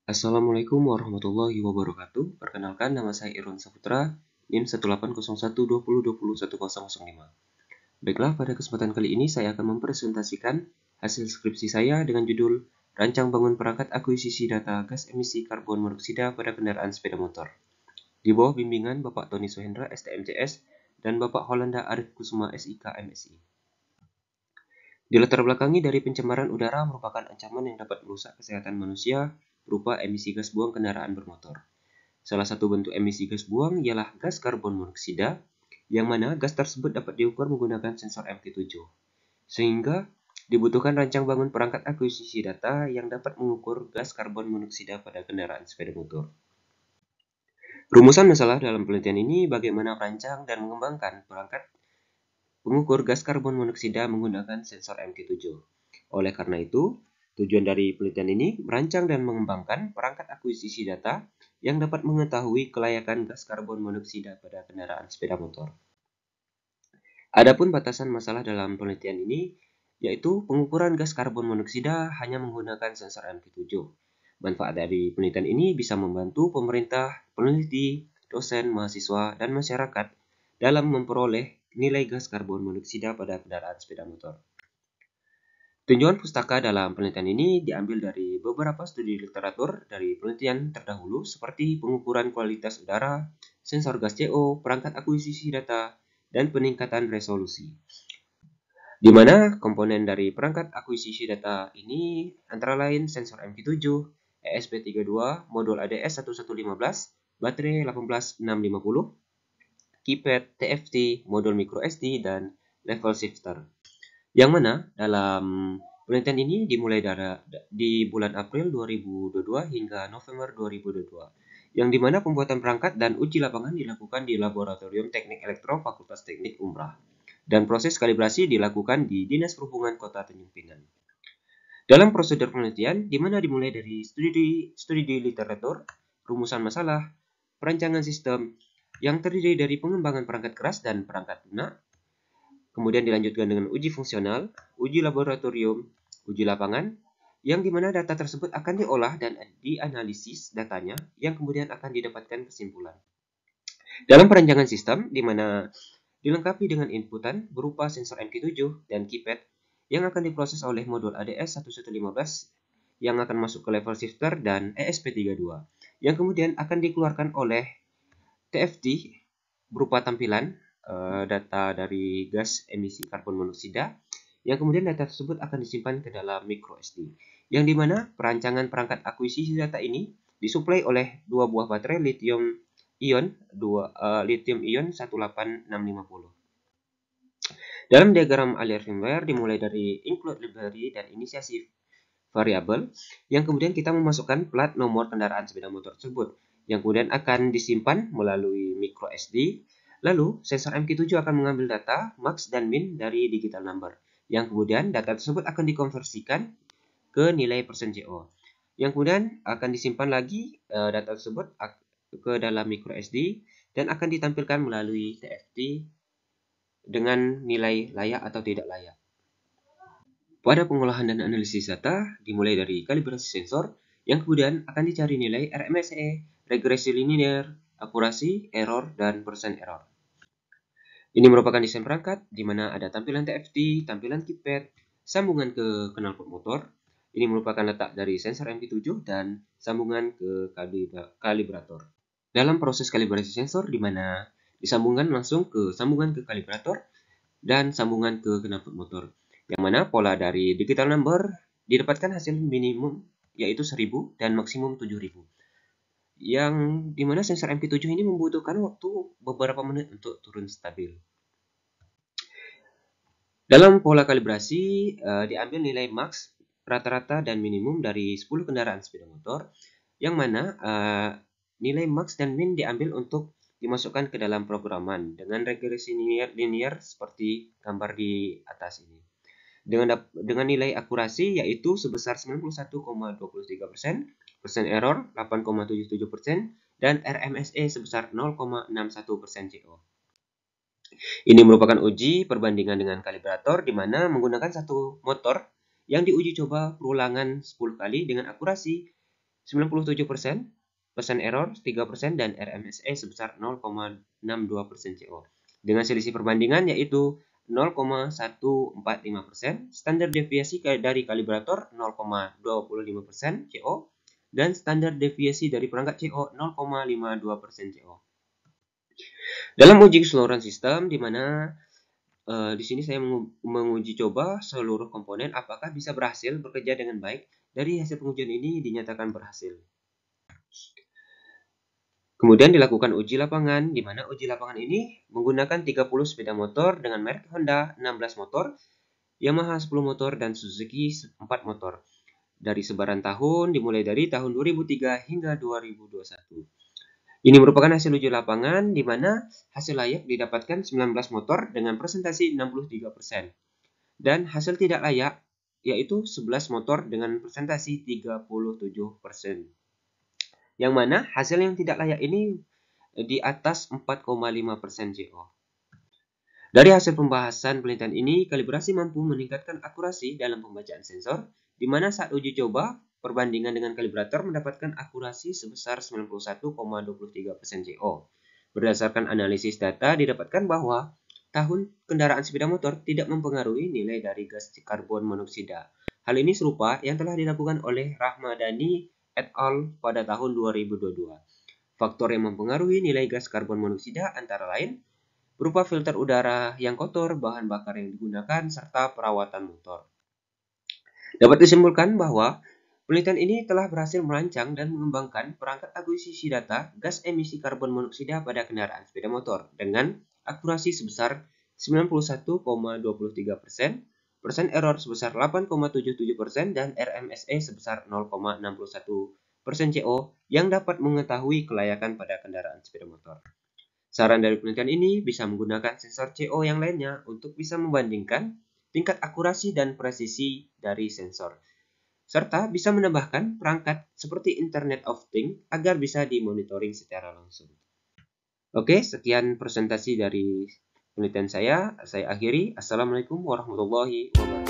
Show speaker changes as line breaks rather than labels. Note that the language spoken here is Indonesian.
Assalamualaikum warahmatullahi wabarakatuh. Perkenalkan, nama saya Irwan Saputra, NIM 1801220201005. Baiklah, pada kesempatan kali ini saya akan mempresentasikan hasil skripsi saya dengan judul Rancang Bangun Perangkat Akuisisi Data Gas Emisi Karbon Monoksida pada Kendaraan Sepeda Motor, di bawah bimbingan Bapak Tony Sohendra, STMCS, dan Bapak Holanda Arif Kusuma, SIK, MSI. Dilatar belakangi dari pencemaran udara merupakan ancaman yang dapat merusak kesehatan manusia berupa emisi gas buang kendaraan bermotor. Salah satu bentuk emisi gas buang ialah gas karbon monoksida, yang mana gas tersebut dapat diukur menggunakan sensor MQ7. Sehingga dibutuhkan rancang bangun perangkat akuisisi data yang dapat mengukur gas karbon monoksida pada kendaraan sepeda motor. Rumusan masalah dalam penelitian ini bagaimana merancang dan mengembangkan perangkat pengukur gas karbon monoksida menggunakan sensor MQ7. Oleh karena itu, tujuan dari penelitian ini merancang dan mengembangkan perangkat akuisisi data yang dapat mengetahui kelayakan gas karbon monoksida pada kendaraan sepeda motor. Adapun batasan masalah dalam penelitian ini yaitu pengukuran gas karbon monoksida hanya menggunakan sensor MQ7. Manfaat dari penelitian ini bisa membantu pemerintah, peneliti, dosen, mahasiswa, dan masyarakat dalam memperoleh nilai gas karbon monoksida pada kendaraan sepeda motor. Tinjauan pustaka dalam penelitian ini diambil dari beberapa studi literatur dari penelitian terdahulu seperti pengukuran kualitas udara, sensor gas CO, perangkat akuisisi data, dan peningkatan resolusi. Di mana komponen dari perangkat akuisisi data ini antara lain sensor MQ7, ESP32, modul ADS 1115, baterai 18650, keypad, TFT, modul microSD, dan level shifter. Yang mana dalam penelitian ini dimulai di bulan April 2022 hingga November 2022. Yang dimana pembuatan perangkat dan uji lapangan dilakukan di Laboratorium Teknik Elektro Fakultas Teknik Umrah. Dan proses kalibrasi dilakukan di Dinas Perhubungan Kota Tanjung Pinang. Dalam prosedur penelitian, di mana dimulai dari studi literatur, rumusan masalah, perancangan sistem, yang terdiri dari pengembangan perangkat keras dan perangkat lunak, kemudian dilanjutkan dengan uji fungsional, uji laboratorium, uji lapangan, yang dimana data tersebut akan diolah dan dianalisis datanya, yang kemudian akan didapatkan kesimpulan. Dalam perancangan sistem, di mana dilengkapi dengan inputan berupa sensor MQ7 dan keypad, yang akan diproses oleh modul ADS 1115, yang akan masuk ke level shifter dan ESP32, yang kemudian akan dikeluarkan oleh TFT berupa tampilan data dari gas emisi karbon monoksida, yang kemudian data tersebut akan disimpan ke dalam microSD, yang dimana perancangan perangkat akuisisi data ini disuplai oleh dua buah baterai lithium ion 18650. Dalam diagram alert firmware dimulai dari include library dan inisiasi variabel, yang kemudian kita memasukkan plat nomor kendaraan sepeda motor tersebut, yang kemudian akan disimpan melalui microSD. Lalu, sensor MQ7 akan mengambil data max dan min dari digital number, yang kemudian data tersebut akan dikonversikan ke nilai persen CO, yang kemudian akan disimpan lagi data tersebut ke dalam microSD dan akan ditampilkan melalui TFT dengan nilai layak atau tidak layak. Pada pengolahan dan analisis data dimulai dari kalibrasi sensor, yang kemudian akan dicari nilai RMSE, regresi linear, akurasi, error, dan persen error. Ini merupakan desain perangkat di mana ada tampilan TFT, tampilan keypad, sambungan ke knalpot motor. Ini merupakan letak dari sensor MQ7 dan sambungan ke kalibrator. Dalam proses kalibrasi sensor di mana disambungkan langsung ke sambungan ke kalibrator dan sambungan ke knalpot motor, yang mana pola dari digital number didapatkan hasil minimum yaitu 1000 dan maksimum 7000. Yang dimana sensor MQ7 ini membutuhkan waktu beberapa menit untuk turun stabil. Dalam pola kalibrasi diambil nilai max, rata-rata, dan minimum dari 10 kendaraan sepeda motor, yang mana nilai max dan min diambil untuk dimasukkan ke dalam programan dengan regresi linear seperti gambar di atas ini. Dengan nilai akurasi yaitu sebesar 91,23%, persen error 8,77%, dan RMSE sebesar 0,61% CO. Ini merupakan uji perbandingan dengan kalibrator di mana menggunakan satu motor yang diuji coba perulangan 10 kali dengan akurasi 97%, persen error 3%, dan RMSE sebesar 0,62% CO. Dengan selisih perbandingan yaitu 0,145%, standar deviasi dari kalibrator 0,25% CO, dan standar deviasi dari perangkat CO 0,52% CO. Dalam uji keseluruhan sistem, di mana di sini saya menguji coba seluruh komponen apakah bisa berhasil bekerja dengan baik. Dari hasil pengujian ini dinyatakan berhasil. Kemudian dilakukan uji lapangan, di mana uji lapangan ini menggunakan 30 sepeda motor dengan merek Honda 16 motor, Yamaha 10 motor, dan Suzuki 4 motor. Dari sebaran tahun dimulai dari tahun 2003 hingga 2021. Ini merupakan hasil uji lapangan di mana hasil layak didapatkan 19 motor dengan presentasi 63%. Dan hasil tidak layak yaitu 11 motor dengan presentasi 37%. Yang mana hasil yang tidak layak ini di atas 4,5% CO. Dari hasil pembahasan penelitian ini, kalibrasi mampu meningkatkan akurasi dalam pembacaan sensor, di mana saat uji coba, perbandingan dengan kalibrator mendapatkan akurasi sebesar 91,23% CO. Berdasarkan analisis data, didapatkan bahwa tahun kendaraan sepeda motor tidak mempengaruhi nilai dari gas karbon monoksida. Hal ini serupa yang telah dilakukan oleh Rahmadani et al. Pada tahun 2022. Faktor yang mempengaruhi nilai gas karbon monoksida antara lain berupa filter udara yang kotor, bahan bakar yang digunakan, serta perawatan motor. Dapat disimpulkan bahwa penelitian ini telah berhasil merancang dan mengembangkan perangkat akuisisi data gas emisi karbon monoksida pada kendaraan sepeda motor dengan akurasi sebesar 91,23%, persen error sebesar 8,77%, dan RMSE sebesar 0,61% CO yang dapat mengetahui kelayakan pada kendaraan sepeda motor. Saran dari penelitian ini bisa menggunakan sensor CO yang lainnya untuk bisa membandingkan tingkat akurasi dan presisi dari sensor, serta bisa menambahkan perangkat seperti Internet of Things agar bisa dimonitoring secara langsung. Oke, sekian presentasi dari penelitian saya akhiri. Assalamualaikum warahmatullahi wabarakatuh.